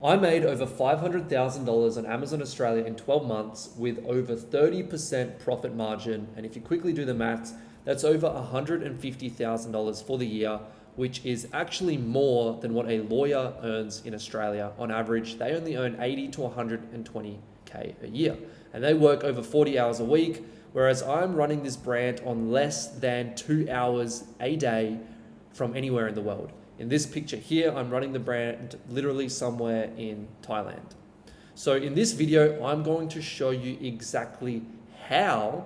I made over $500,000 on Amazon Australia in 12 months with over 30% profit margin. And if you quickly do the maths, that's over $150,000 for the year, which is actually more than what a lawyer earns in Australia. On average, they only earn 80 to 120K a year. And they work over 40 hours a week, whereas I'm running this brand on less than 2 hours a day from anywhere in the world. In this picture here, I'm running the brand literally somewhere in Thailand. So in this video, I'm going to show you exactly how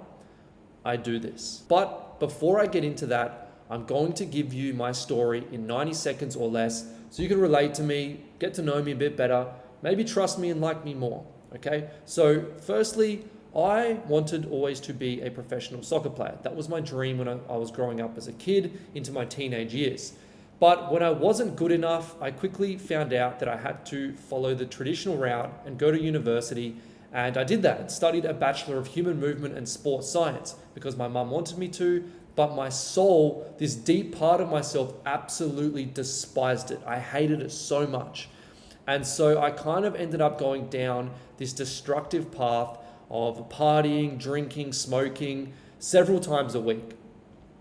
I do this. But before I get into that, I'm going to give you my story in 90 seconds or less so you can relate to me, get to know me a bit better, maybe trust me and like me more, okay? So firstly, I wanted always to be a professional soccer player. That was my dream when I was growing up as a kid into my teenage years. But when I wasn't good enough, I quickly found out that I had to follow the traditional route and go to university. And I did that and studied a Bachelor of Human Movement and Sports Science because my mum wanted me to, but my soul, this deep part of myself, absolutely despised it. I hated it so much. And so I kind of ended up going down this destructive path of partying, drinking, smoking several times a week.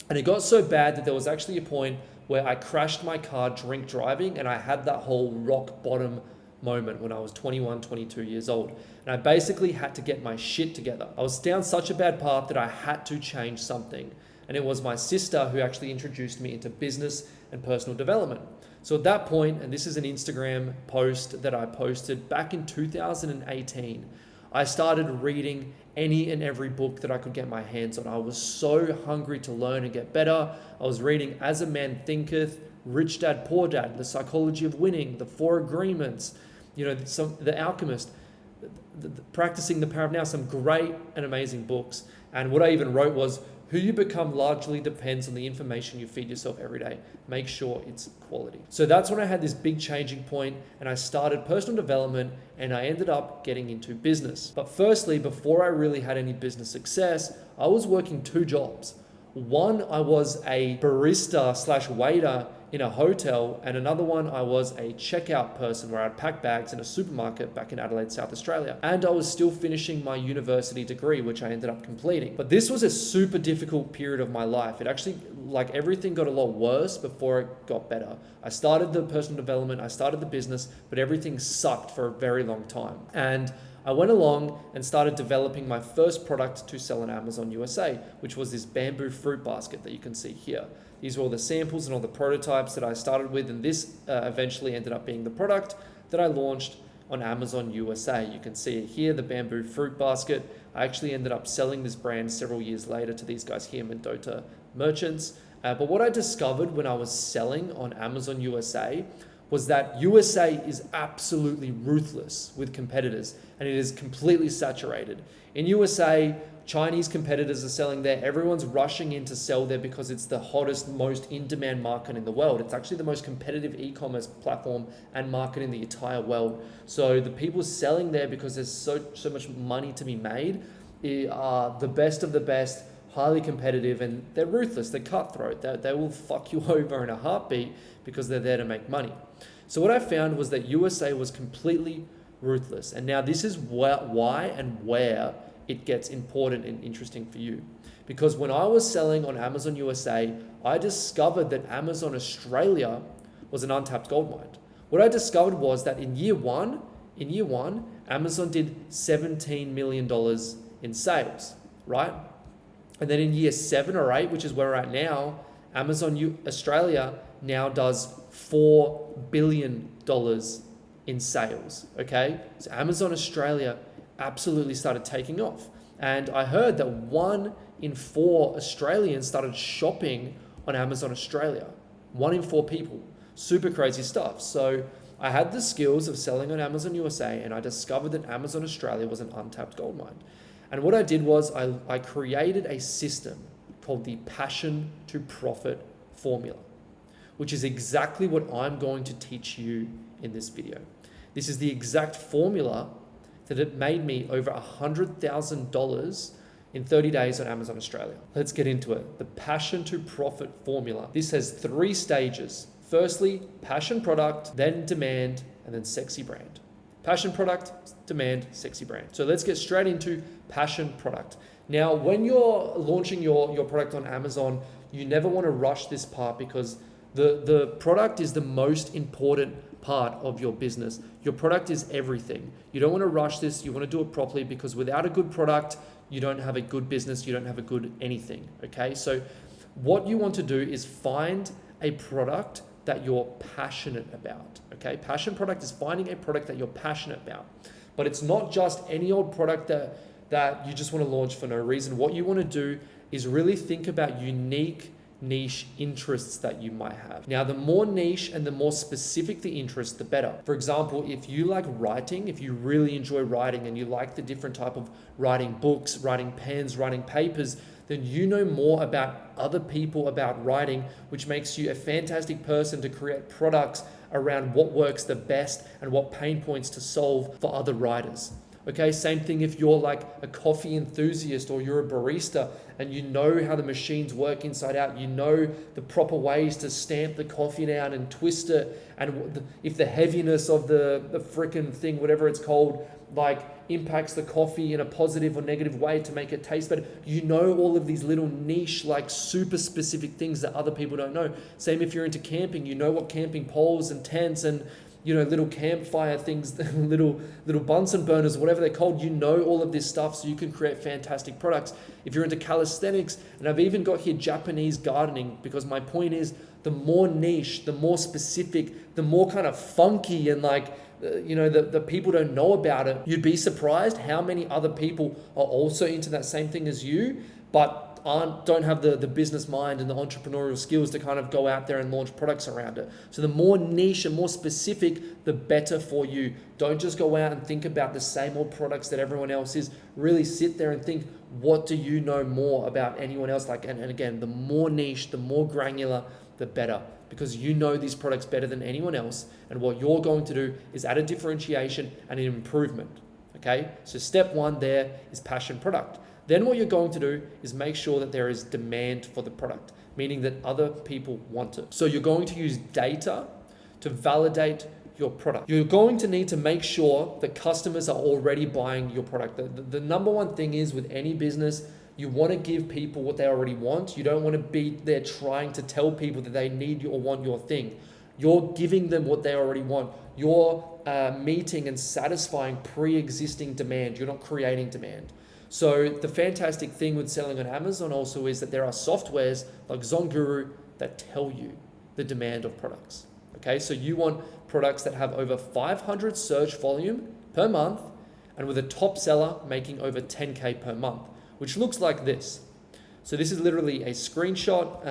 And it got so bad that there was actually a point where I crashed my car drink driving, and I had that whole rock bottom moment when I was 21, 22 years old. And I basically had to get my shit together. I was down such a bad path that I had to change something. And it was my sister who actually introduced me into business and personal development. So at that point, and this is an Instagram post that I posted back in 2018, I started reading any and every book that I could get my hands on. I was so hungry to learn and get better. I was reading As a Man Thinketh, Rich Dad, Poor Dad, The Psychology of Winning, The Four Agreements, The Alchemist, Practicing the Power of Now, some great and amazing books. And what I even wrote was, who you become largely depends on the information you feed yourself every day. Make sure it's quality. So that's when I had this big changing point and I started personal development and I ended up getting into business. But firstly, before I really had any business success, I was working two jobs. One, I was a barista / waiter in a hotel, and another one, I was a checkout person where I'd pack bags in a supermarket back in Adelaide, South Australia. And I was still finishing my university degree, which I ended up completing. But this was a super difficult period of my life. It actually, everything got a lot worse before it got better. I started the personal development, I started the business, but everything sucked for a very long time. And I went along and started developing my first product to sell on Amazon USA, which was this bamboo fruit basket that you can see here. These were all the samples and all the prototypes that I started with, and this eventually ended up being the product that I launched on Amazon USA. You can see it here, the bamboo fruit basket. I actually ended up selling this brand several years later to these guys here, Mendota Merchants. But what I discovered when I was selling on Amazon USA was that USA is absolutely ruthless with competitors, and it is completely saturated. In USA, Chinese competitors are selling there. Everyone's rushing in to sell there because it's the hottest, most in-demand market in the world. It's actually the most competitive e-commerce platform and market in the entire world. So the people selling there, because there's so much money to be made, are the best of the best, highly competitive, and they're ruthless, they're cutthroat. They will fuck you over in a heartbeat because they're there to make money. So what I found was that USA was completely ruthless. And now this is why and where it gets important and interesting for you. Because when I was selling on Amazon USA, I discovered that Amazon Australia was an untapped gold mine. What I discovered was that in year one, Amazon did $17 million in sales, right? And then in year 7 or 8, which is where we're at now, Amazon Australia now does $4 billion in sales, okay? So Amazon Australia absolutely started taking off. And I heard that 1 in 4 Australians started shopping on Amazon Australia. 1 in 4 people. Super crazy stuff. So I had the skills of selling on Amazon USA, and I discovered that Amazon Australia was an untapped gold mine. And what I did was I created a system called the Passion2Profit Formula, which is exactly what I'm going to teach you in this video. This is the exact formula that it made me over $100,000 in 30 days on Amazon Australia. Let's get into it. The Passion2Profit Formula. This has 3 stages. Firstly, passion product, then demand, and then sexy brand. Passion product, demand, sexy brand. So let's get straight into passion product. Now, when you're launching your product on Amazon, you never want to rush this part because the product is the most important part of your business. Your product is everything. You don't want to rush this. You want to do it properly because without a good product, you don't have a good business. You don't have a good anything. Okay. So what you want to do is find a product that you're passionate about. Okay. Passion product is finding a product that you're passionate about, but it's not just any old product that you just want to launch for no reason. What you want to do is really think about unique niche interests that you might have. Now, the more niche and the more specific the interest, the better. For example, if you like writing, if you really enjoy writing and you like the different type of writing books, writing pens, writing papers, then you know more about other people about writing, which makes you a fantastic person to create products around what works the best and what pain points to solve for other writers. Okay, same thing if you're like a coffee enthusiast or you're a barista and you know how the machines work inside out, you know the proper ways to stamp the coffee down and twist it, and if the heaviness of the freaking thing, whatever it's called, like impacts the coffee in a positive or negative way to make it taste better. You know all of these little niche, like super specific things that other people don't know. Same if you're into camping, you know what camping poles and tents and little campfire things, little Bunsen burners, whatever they're called, you know all of this stuff so you can create fantastic products. If you're into calisthenics, and I've even got here Japanese gardening, because my point is the more niche, the more specific, the more kind of funky and like, the people don't know about it. You'd be surprised how many other people are also into that same thing as you, but don't have the business mind and the entrepreneurial skills to kind of go out there and launch products around it. So the more niche and more specific, the better for you. Don't just go out and think about the same old products that everyone else is. Really sit there and think, what do you know more about anyone else? And again, the more niche, the more granular, the better, because you know these products better than anyone else. And what you're going to do is add a differentiation and an improvement. Okay, so step one there is passion product. Then what you're going to do is make sure that there is demand for the product, meaning that other people want it. So you're going to use data to validate your product. You're going to need to make sure that customers are already buying your product. The number one thing is with any business, you want to give people what they already want. You don't want to be there trying to tell people that they need or want your thing. You're giving them what they already want. You're meeting and satisfying pre-existing demand. You're not creating demand. So the fantastic thing with selling on Amazon also is that there are softwares like ZonGuru that tell you the demand of products. Okay, so you want products that have over 500 search volume per month and with a top seller making over 10K per month, which looks like this. So this is literally a screenshot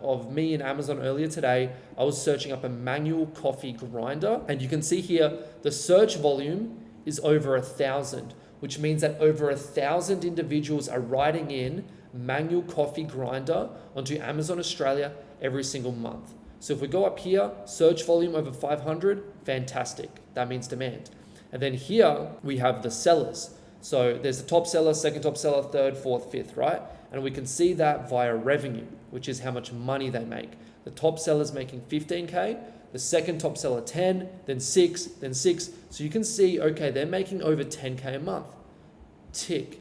of me in Amazon earlier today. I was searching up a manual coffee grinder, and you can see here the search volume is over 1,000. Which means that over 1,000 individuals are writing in manual coffee grinder onto Amazon Australia every single month. So if we go up here, search volume over 500, fantastic. That means demand. And then here we have the sellers. So there's the top seller, second top seller, third, fourth, fifth, right? And we can see that via revenue, which is how much money they make. The top seller's making 15K, the second top seller 10, then 6, then 6. So you can see, okay, they're making over 10K a month. Tick.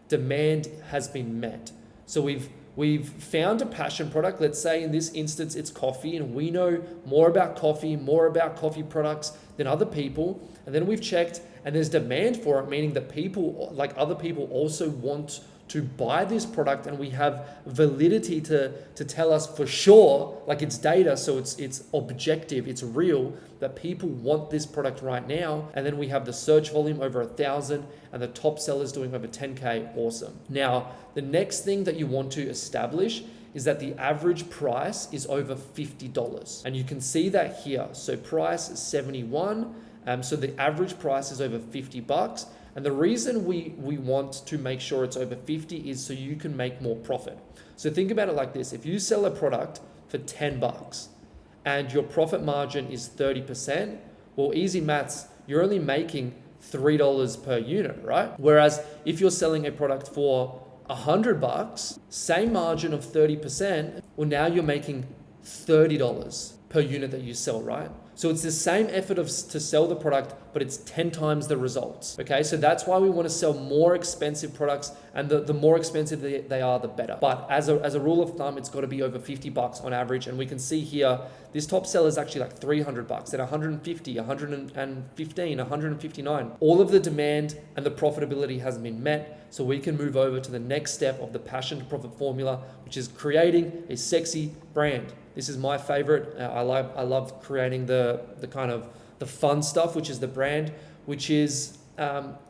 Demand has been met. So we've found a passion product. Let's say in this instance, it's coffee, and we know more about coffee products than other people. And then we've checked, and there's demand for it, meaning that people, like other people, also want to buy this product, and we have validity to tell us for sure, like it's data, so it's objective, it's real, that people want this product right now. And then we have the search volume over 1,000 and the top sellers doing over 10K. Awesome. Now, the next thing that you want to establish is that the average price is over $50. And you can see that here. So price is 71. So the average price is over $50. And the reason we want to make sure it's over 50 is so you can make more profit. So think about it like this. If you sell a product for $10 and your profit margin is 30%, well, easy maths, you're only making $3 per unit, right? Whereas if you're selling a product for $100, same margin of 30%, well, now you're making $30 per unit that you sell, right? So it's the same effort to sell the product, but it's 10 times the results. Okay, so that's why we want to sell more expensive products, and the more expensive they are, the better. But as a rule of thumb, it's got to be over $50 on average. And we can see here, this top seller is actually like $300, then 150, 115, 159. All of the demand and the profitability hasn't been met. So we can move over to the next step of the Passion to Profit formula, which is creating a sexy brand. This is my favorite. I love creating the kind of the fun stuff, which is the brand, which is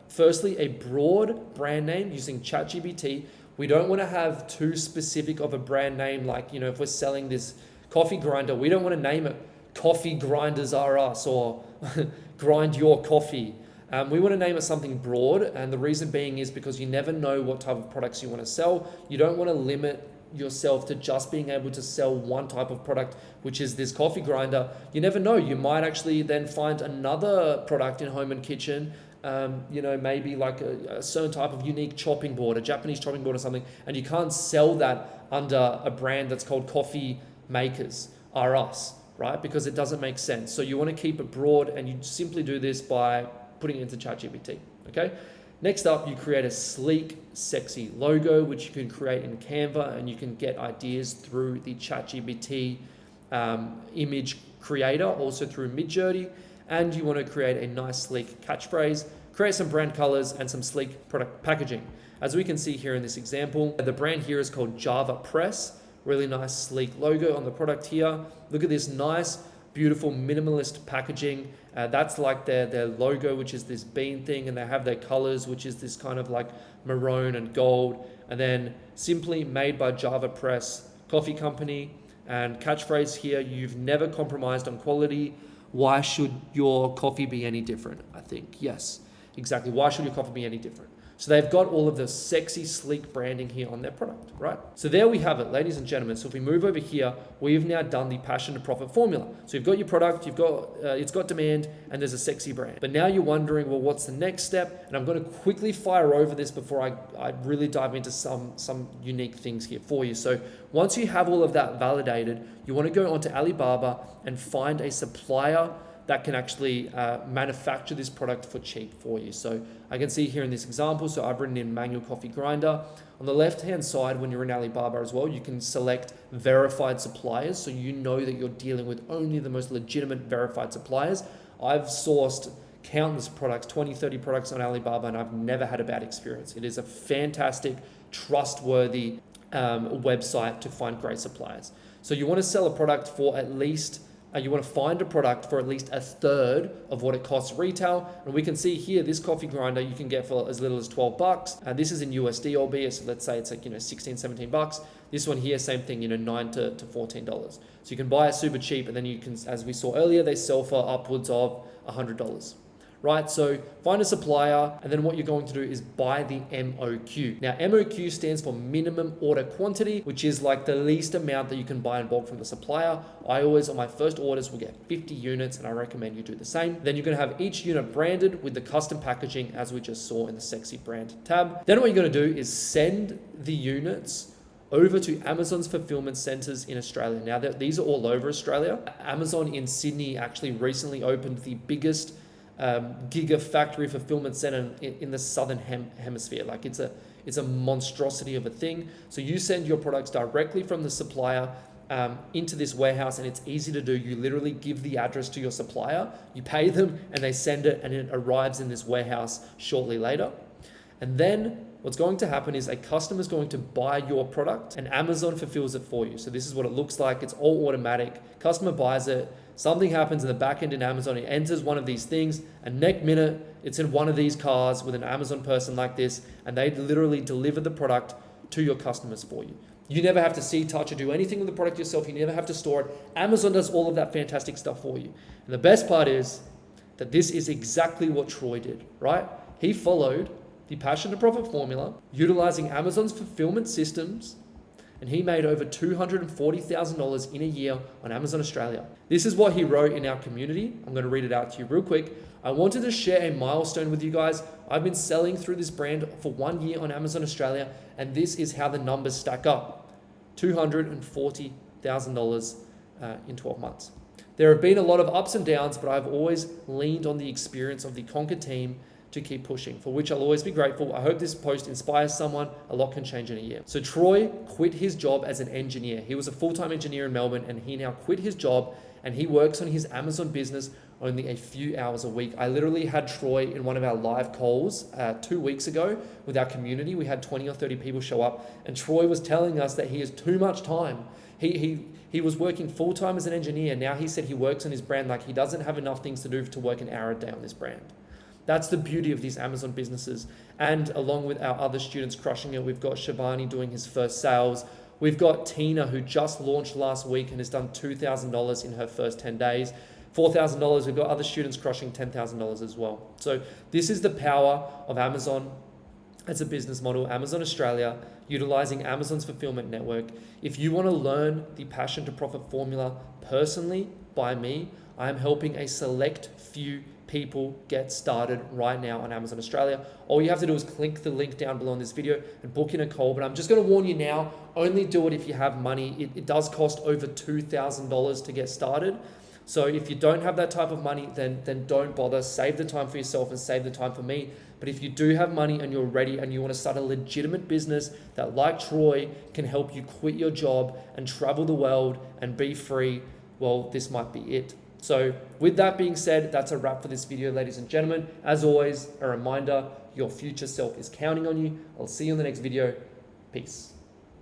firstly a broad brand name using ChatGPT. We don't want to have too specific of a brand name, like, you know, if we're selling this coffee grinder, we don't want to name it Coffee Grinders R Us or Grind Your Coffee. We want to name it something broad, and the reason being is because you never know what type of products you want to sell. You don't want to limit yourself to just being able to sell one type of product, which is this coffee grinder. You never know, you might actually then find another product in home and kitchen, you know, maybe like a certain type of unique chopping board, a Japanese chopping board or something, and you can't sell that under a brand that's called Coffee Makers R Us, right? Because it doesn't make sense. So you want to keep it broad, and you simply do this by putting it into ChatGPT, okay? Next up, you create a sleek, sexy logo, which you can create in Canva, and you can get ideas through the ChatGPT image creator, also through Midjourney. And you want to create a nice, sleek catchphrase, create some brand colors and some sleek product packaging. As we can see here in this example, the brand here is called Java Press. Really nice, sleek logo on the product here. Look at this nice, beautiful, minimalist packaging. That's like their logo, which is this bean thing, and they have their colors, which is this kind of like maroon and gold. And then simply made by Java Press Coffee Company. And catchphrase here, you've never compromised on quality. Why should your coffee be any different? I think, yes, exactly. Why should your coffee be any different? So they've got all of the sexy, sleek branding here on their product, right? So there we have it, ladies and gentlemen. So if we move over here, we've now done the Passion to Profit formula. So you've got your product, you've got it's got demand, and there's a sexy brand. But now you're wondering, well, what's the next step? And I'm going to quickly fire over this before I really dive into some unique things here for you. So once you have all of that validated, you want to go onto Alibaba and find a supplier that can actually manufacture this product for cheap for you. So I can see here in this example, so I've written in manual coffee grinder. On the left-hand side, when you're in Alibaba as well, you can select verified suppliers. So you know that you're dealing with only the most legitimate verified suppliers. I've sourced countless products, 20, 30 products on Alibaba, and I've never had a bad experience. It is a fantastic, trustworthy website to find great suppliers. So you want to sell a product for at least you want to find a product for at least a third of what it costs retail. And we can see here, this coffee grinder you can get for as little as $12. And this is in USD, albeit, so let's say it's like, you know, 16, 17 bucks. This one here, same thing, you know, $9 to $14. So you can buy it super cheap, and then you can, as we saw earlier, they sell for upwards of $100. Right, so find a supplier, and then what you're going to do is buy the MOQ. Now, MOQ stands for minimum order quantity, which is like the least amount that you can buy in bulk from the supplier. I always, on my first orders, will get 50 units, and I recommend you do the same. Then you're gonna have each unit branded with the custom packaging, as we just saw in the sexy brand tab. Then what you're gonna do is send the units over to Amazon's fulfillment centers in Australia. Now, these are all over Australia. Amazon in Sydney actually recently opened the biggest gigafactory fulfillment center in the southern hemisphere. Like it's a monstrosity of a thing. So you send your products directly from the supplier into this warehouse, and it's easy to do. You literally give the address to your supplier, you pay them, and they send it, and it arrives in this warehouse shortly later. And then what's going to happen is a customer is going to buy your product, and Amazon fulfills it for you. So this is what it looks like. It's all automatic. Customer buys it. Something happens in the back end in Amazon. It enters one of these things, and next minute it's in one of these cars with an Amazon person like this, and they literally deliver the product to your customers for you. You never have to see, touch, or do anything with the product yourself. You never have to store it. Amazon does all of that fantastic stuff for you. And the best part is that this is exactly what Troy did, right? He followed the Passion to Profit formula, utilizing Amazon's fulfillment systems, and he made over $240,000 in a year on Amazon Australia. This is what he wrote in our community. I'm going to read it out to you real quick. I wanted to share a milestone with you guys. I've been selling through this brand for 1 year on Amazon Australia, and this is how the numbers stack up. $240,000 in 12 months. There have been a lot of ups and downs, but I've always leaned on the experience of the Conquer team to keep pushing, for which I'll always be grateful. I hope this post inspires someone. A lot can change in a year. So Troy quit his job as an engineer. He was a full-time engineer in Melbourne, and he now quit his job and he works on his Amazon business only a few hours a week. I literally had Troy in one of our live calls 2 weeks ago with our community. We had 20 or 30 people show up, and Troy was telling us that he has too much time. He was working full-time as an engineer. Now he said he works on his brand like he doesn't have enough things to do to work an hour a day on this brand. That's the beauty of these Amazon businesses. And along with our other students crushing it, we've got Shivani doing his first sales. We've got Tina, who just launched last week and has done $2,000 in her first 10 days. $4,000. We've got other students crushing $10,000 as well. So this is the power of Amazon as a business model. Amazon Australia, utilizing Amazon's fulfillment network. If you want to learn the Passion to Profit formula personally by me, I am helping a select few people get started right now on Amazon Australia. All you have to do is click the link down below in this video and book in a call. But I'm just going to warn you now, only do it if you have money. It does cost over $2,000 to get started. So if you don't have that type of money, then don't bother. Save the time for yourself and save the time for me. But if you do have money and you're ready and you want to start a legitimate business that, like Troy, can help you quit your job and travel the world and be free, well, this might be it. So with that being said, that's a wrap for this video, ladies and gentlemen. As always, a reminder, your future self is counting on you. I'll see you in the next video. Peace.